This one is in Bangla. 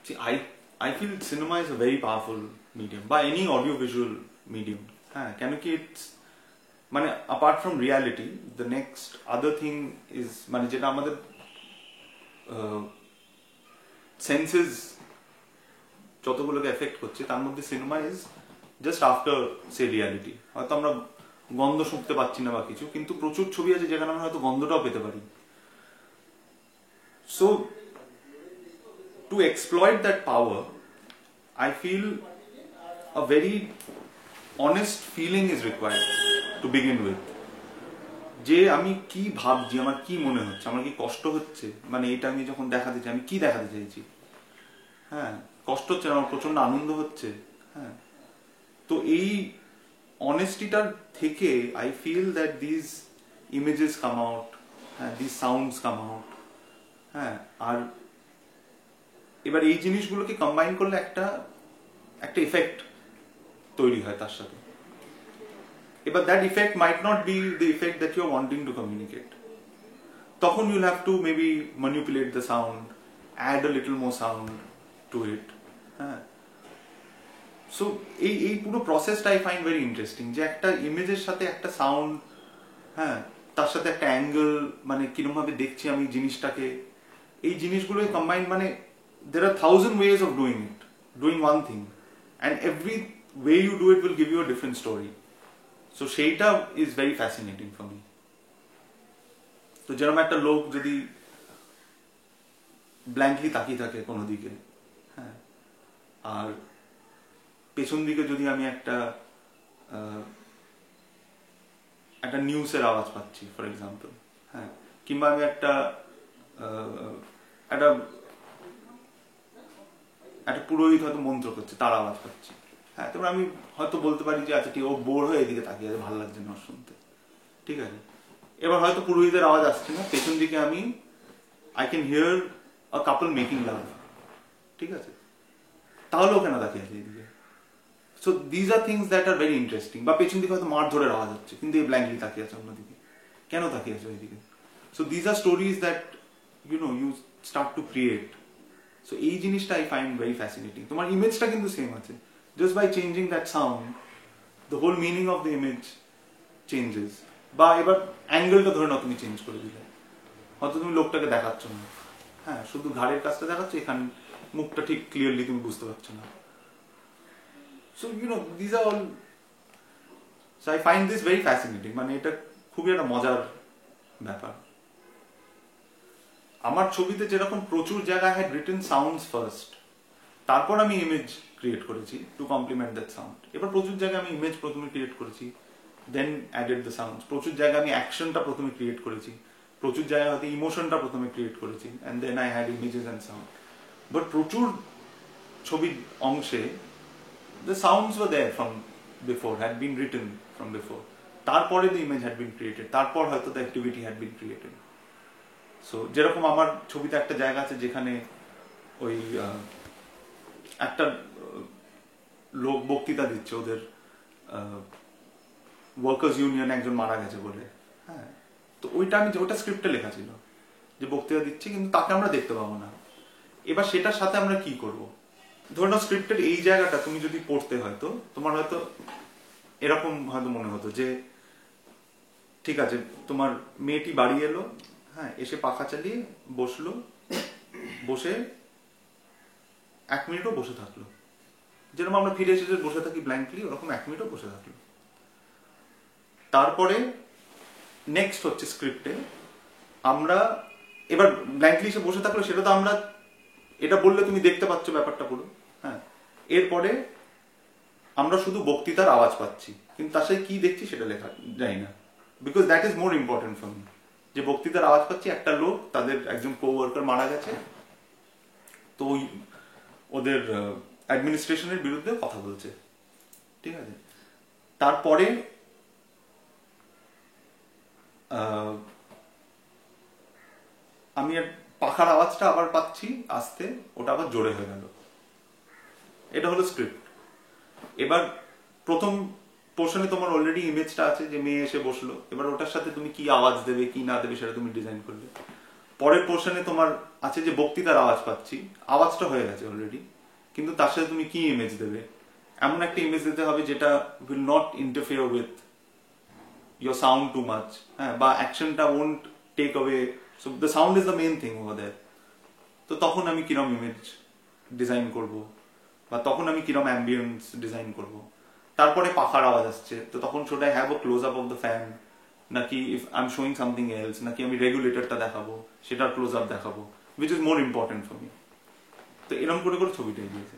See, I feel cinema is a very powerful medium, by any audio-visual medium. কেন কি মানে apart from reality, the next other thing is মানে যেটা আমাদের senses যতগুলোকে এফেক্ট করছে তার মধ্যে cinema is just after say reality. হয়তো আমরা গন্ধ শুনতে পাচ্ছি না বা কিছু, কিন্তু প্রচুর ছবি আছে যেখানে আমরা হয়তো গন্ধটাও পেতে পারি। So to exploit that power, I feel a very honest feeling is required to begin with. যে আমি কি ভাবছি, আমার কি মনে হচ্ছে, আমার কি কষ্ট হচ্ছে, মানে এটা আমি যখন দেখাতে চাই আমি কি দেখাতে চাইছি। কষ্ট হচ্ছে, আমার প্রচন্ড আনন্দ হচ্ছে। তো এই অনেস্টিটার থেকে I feel that this images come out, this sounds come out. আর এবার এই জিনিসগুলোকে কম্বাইন করলে একটা ইফেক্ট তৈরি হয় তার সাথে। এবার that effect might not be the effect that you are wanting to communicate. তখন you'll have to maybe manipulate the sound, add a little more sound to it. So এই পুরো প্রসেসটা আই ফাইন্ড ভেরি ইন্টারেস্টিং, যে একটা ইমেজের সাথে একটা সাউন্ড, তার সাথে একটা অ্যাঙ্গেল, মানে কিরকম ভাবে দেখছি আমি জিনিসটাকে, এই জিনিসগুলোকে কম্বাইন, মানে there are 1000 ways of doing one thing, and every way you do it will give you a different story. So সেইটা is very fascinating for me. তো যেরকম একটা লোক যদি ব্ল্যাঙ্কলি তাকিয়ে থাকে কোনো দিকে, আর পেছন দিকে যদি আমি একটা নিউজের আওয়াজ পাচ্ছি ফর এক্সাম্পল, কিংবা আমি একটা পুরোহিত হয়তো মন্ত্র করছে তার আওয়াজ পাচ্ছি, তারপর আমি হয়তো বলতে পারি যে আচ্ছা ঠিক, ও বোর হয়ে এদিকে তাকিয়ে আছে, ভালো লাগছে না শুনতে, ঠিক আছে। এবার হয়তো পুরোহিতের আওয়াজ আসছে না, পেছন দিকে আমি I can hear a couple making love, ঠিক আছে, তাহলে ও কেন তাকিয়ে আছে এদিকে? So these are things that are very interesting. বা পেছন দিকে হয়তো মারধরের আওয়াজ হচ্ছে, কিন্তু এই ব্ল্যাঙ্কলি তাকিয়ে আছে অন্যদিকে, কেন তাকিয়ে আছে ওইদিকে? So these are stories that you start to create. So এই জিনিসটা আই ফাইন্ড ভেরি ফ্যাসিনেটিং। তোমার ইমেজটা কিন্তু সেম আছে, just by changing that sound the whole meaning of the image changes. বা এবার অ্যাঙ্গেলটা ধরে নাও তুমি চেঞ্জ করে দিলে, হয়তো তুমি লোকটাকে দেখাচ্ছ না, শুধু ঘাড়ের কাজটা দেখাচ্ছ, এখানে মুখটা ঠিক ক্লিয়ারলি তুমি বুঝতে পারছো না। So these are all, so I find this very fascinating, মানে এটা খুবই একটা মজার ব্যাপার। আমার ছবিতে যেরকম প্রচুর জায়গায় হ্যাড রিটেন সাউন্ডস ফার্স্ট, তারপর আমি ইমেজ ক্রিয়েট করেছি টু কমপ্লিমেন্ট দ্যাট সাউন্ড। এবার প্রচুর জায়গায় আমি ইমেজ প্রথমে ক্রিয়েট করেছি, দেন অ্যাডেড দ্য সাউন্ডস। প্রচুর জায়গায় আমি অ্যাকশনটা প্রথমে ক্রিয়েট করেছি, প্রচুর জায়গায় হয়তো ইমোশনটা প্রথমে ক্রিয়েট করেছি, and then I had images and sound. But প্রচুর ছবির অংশে the sounds were there from before, had been written from before. তারপরে the image had been created, তারপর হয়তো the activity had been created. So যেরকম আমার ছবিতে একটা জায়গা আছে যেখানে ওই একটা লোক বক্তৃতা দিচ্ছে, ওদের ওয়ার্কার্স ইউনিয়ন একজন মারা গেছে বলে, তো ওটা স্ক্রিপ্টে লেখা ছিল যে বক্তৃতা দিচ্ছে, কিন্তু তাকে আমরা দেখতে পাবো না। এবার সেটার সাথে আমরা কি করবো? ধরে নাও স্ক্রিপ্টের এই জায়গাটা তুমি যদি পড়তে, হয়তো তোমার হয়তো এরকম হয়তো মনে হতো যে ঠিক আছে, তোমার মেয়েটি বাড়ি এলো, এসে পাখা চালিয়ে বসলো, বসে 1 মিনিটও বসে থাকলো, যেরকম আমরা ফিরে এসে বসে থাকি ব্ল্যাঙ্কলি, ওরকম 1 মিনিটও বসে থাকলো। তারপরে নেক্সট হচ্ছে স্ক্রিপ্টে আমরা এবার ব্ল্যাঙ্কলি এসে বসে থাকলো, সেটা তো আমরা, এটা বললে তুমি দেখতে পাচ্ছ ব্যাপারটা পুরো, এরপরে আমরা শুধু বক্তৃতার আওয়াজ পাচ্ছি, কিন্তু তার সাথে কি দেখছি সেটা লেখা যায় না, because that is more important for me. যে বক্তৃতার আওয়াজ পাচ্ছি, একটা লোক, তাদের একজন কো-ওয়ার্কার মারা গেছে, তো ওদের অ্যাডমিনিস্ট্রেশনের বিরুদ্ধে কথা বলছে, ঠিক আছে। তারপরে আমি পাখার আওয়াজটা আবার পাচ্ছি আস্তে, ওটা আবার জোরে হয়ে গেল, এটা হলো স্ক্রিপ্ট। এবার প্রথম পোর্শনে তোমার অলরেডি ইমেজটা আছে যে মেয়ে এসে বসলো, এবার ওটার সাথে তুমি কি আওয়াজ দেবে কি না দেবে সেটা তুমি ডিজাইন করলে। পরের পোর্শনে তোমার আছে যে বক্তৃতার আওয়াজ পাচ্ছি, আওয়াজটা হয়ে গেছে অলরেডি, কিন্তু তার সাথে তুমি কি ইমেজ দেবে, এমন একটা ইমেজ দিতে হবে যেটা will not interfere with your sound too much, হ্যাঁ, বা অ্যাকশনটা won't take away, so the sound is the main thing over there. তো তখন আমি কিরম ইমেজ ডিজাইন করব, বা তখন আমি কিরম অ্যাম্বিয়েন্স ডিজাইন করব। তারপরে পাখার আওয়াজ আসছে, তো তখন should I have a close up of the fan, নাকি if I'm showing something else, নাকি আমি রেগুলেটরটা দেখাবো, সেটার ক্লোজ আপ দেখাবো, which is more important for me। তো এরকম করে করে ছবিটা এগিয়েছে।